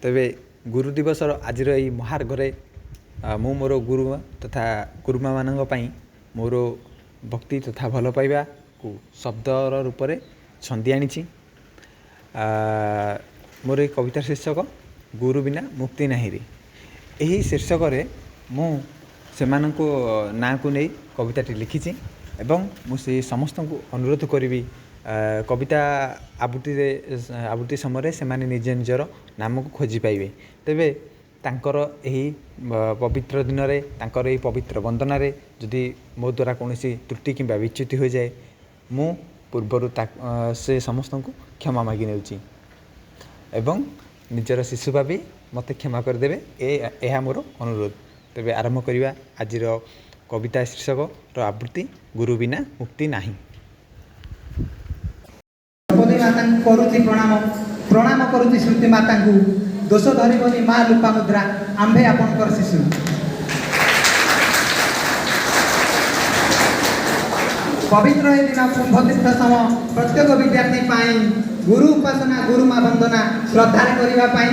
तेबे गुरु दिवसर आजिर यही महार्घरे मु मोर गुरु तथा गुरुमा मानक पई मोर भक्ति तथा भल पाइबा को शब्दर रूप में छंदी आनी। मोर एक कविता शीर्षक गुरु बिना मुक्ति नाही रे। यही शीर्षक मु से ना को नहीं कविताटी लिखी एवं मुझे समस्त को अनुरोध करी कविता आबृत्ति समय से निज निजर नाम को खोजी पाइबे। तेबे तांकर यही पवित्र दिन में तांकर यही पवित्र वंदना रे जदि मो द्वारा कौन त्रुटि कि विच्युति हो जाए मु पूर्वर से समस्त को क्षमा मागी नेउची एवं निजर शिशु भाभी मत क्षमा करदेवे यह मोर अनुरोध। तेबे आरंभ करवा आज कविता शीर्षक आवृत्ति गुरु बिना मुक्ति नाही। द्रौपदी माता करुची प्रणाम प्रणाम करुची श्रुति माता को दोष धरबनी माँ लूपा मुद्रा आंबे आपणकर शिशु। पवित्र ए दिन कुंभ तीर्थ सम प्रत्येक विद्यार्थी पाई गुरु उपासना गुरु माँ वंदना श्रद्धा करने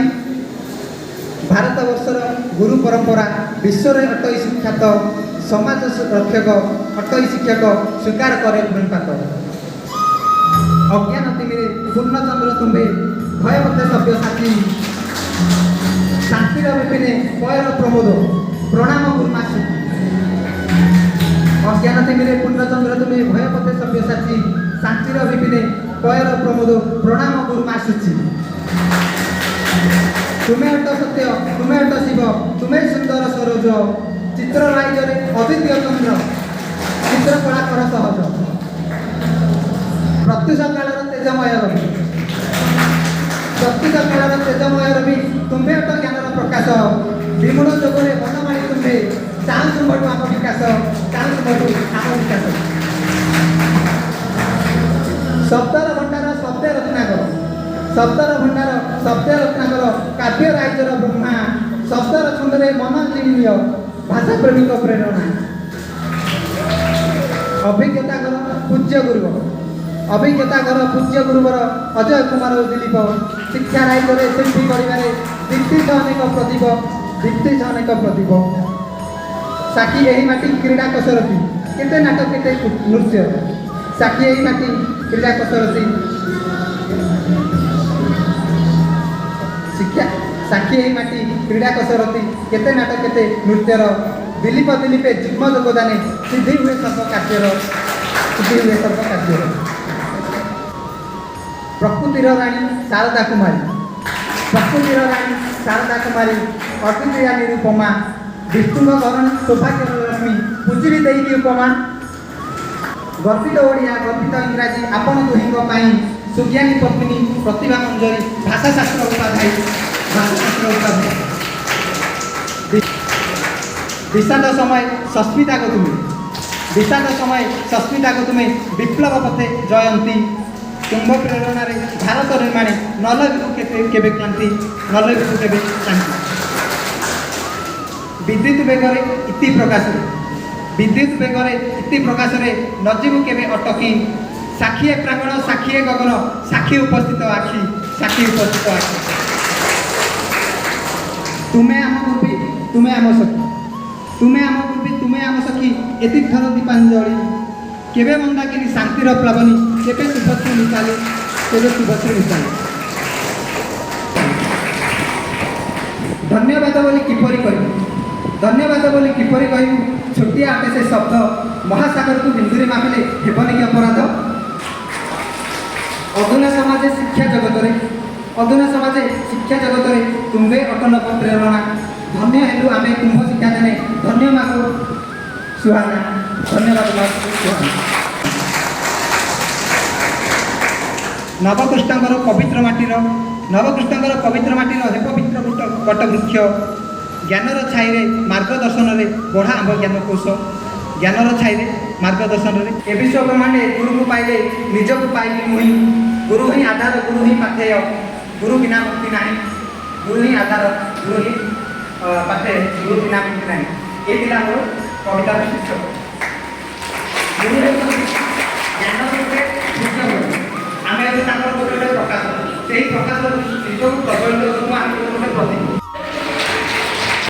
भारत वर्षर गुरु परंपरा विश्व में अटई सुख्यात समाज रक्षक अटई शिक्षक स्वीकार करे भूमिपात। अज्ञान तिमिरे पूर्णचंद्र तुम्बे भय मते सभ्य साथी शांतिर विपिने पयर प्रमोद प्रणाम गुरुमासी। अज्ञान तिमिरे पूर्णचंद्र तुम्बे भय मते सभ्य साथी शांतिर विपिने पयर प्रमोद प्रणाम गुरुमासी। तुम्हें अट सत्य तुम्हें अट शिव तुम्हें सुंदर सरोज चित्र लाइजरे अद्वितीय चंद्र चित्रकला कर सहज प्रत्युष कालर तेजमय रवि प्रत्युष कालर तेजमय रवि तुम्हें अट ज्ञानर प्रकाश विमूढ़ जोगरे बनमाणी तुम्हें चाहू तुम्हें आम विकास चाहू तुम्हें आम विकास। शब्दर भंडार शब्द रत्नाकर शब्दर भंडार शब्द रत्नाकर काव्य राइजर ब्रह्मा शब्दर छंदरे मन जीवनीय भाषा प्रेमिक प्रेरणा। अभिज्ञता कर पूज्य गुरु अभिज्ञता कर पूज्य गुरुवर अजय कुमार दिलीप शिक्षा राइजरे शिल्पी करिबारे दीप्ति अनेक प्रदीप दीप्ति अनेक प्रदीप। साक्षी यही माटी क्रीड़ा कसरती केते नाटक केते नृत्य साक्षी यही माटी क्रीड़ा कसरती शिक्षा साक्षी यही माटी क्रीड़ा कसरती केते नाटक केते नृत्यर दिलीप दिलीपे जिम्म योगदाने सिद्धि हुए सर्व कार्यर सिद्धि हुए सर्व कार्यर। प्रकृतिर राणी शारदा कुमारी प्रकृतिर राणी शारदा कुमारी अद्वितीया निरूपमा विष्णु करण सौभाग्य लक्ष्मी पूजिरी देवी उपमा। गर्वित ओडिया गर्वित इंग्राजी आपण दुहिं सुज्ञानी पत्नी प्रतिभा मंजरी भाषाशास्त्र उपाध्याय भाषाशास्त्र उपाध्याय। विषाद समय सस्मिता को तुम्हें विषाद समय सस्मिता को तुम्हें विप्लव पथे जयंती कुंभ प्रेरणा रे भारत निर्माणे नलविदु केबे क्रांति नलविदु केबे शांति। विद्युत बेगरे इति प्रकाश विद्युत बेगरे इति प्रकाश रे नजीबु केबे अटकी साक्षी प्रांगण साक्षी गगन साक्षी उपस्थित आखि साक्षी उपस्थित आखि। तुम्हें आम गुरुपी तुम्हें आम सखी तुम्हें आम गुरुपी तुम्हें आम सखी एति थर दीपांजलि केबे मंदाकिनी शांतिर प्लावनी केबे शुभश्री निकाले केबे शुभश्री निकाले। धन्यवाद बोली किपरि कहिबु धन्यवाद बोली किपरि कहिबु छोटिया आटे से शब्द महासागर को बिंदुरे मापिले हेबनी कि अपराध। अधुना समाज शिक्षा जगत रे अधुना समाज शिक्षा जगत रे तुम्बे अटनब प्रेरणा धन्य हेलु आमे कुंभ शिक्षा देने धन्य माको सुहाना धन्यवाद माको सुहाना। नवकृष्णकर पवित्र माटीर नवकृष्णकर पवित्र माटीर हे पवित्र बट वृक्ष ज्ञानर छाई रे मार्गदर्शन रे बढ़ा आंब ज्ञान कोश ज्ञानर छाई रे मार्गदर्शन रे ए विश्व ब्रह्मांडे गुरु को पाइले निज को पाइली मुहि गुरु ही आधार गुरु ही पाथेय गुरु बिना मुक्ति नहीं गुरु ही आधार गुरु ही पाथे गुरु बिना मुक्ति नहीं। ये दिला मोर कविता शीर्षक गुरु ज्ञान रूपे शिक्षा आम प्रकाश से प्रकाश निजक प्रज्वलित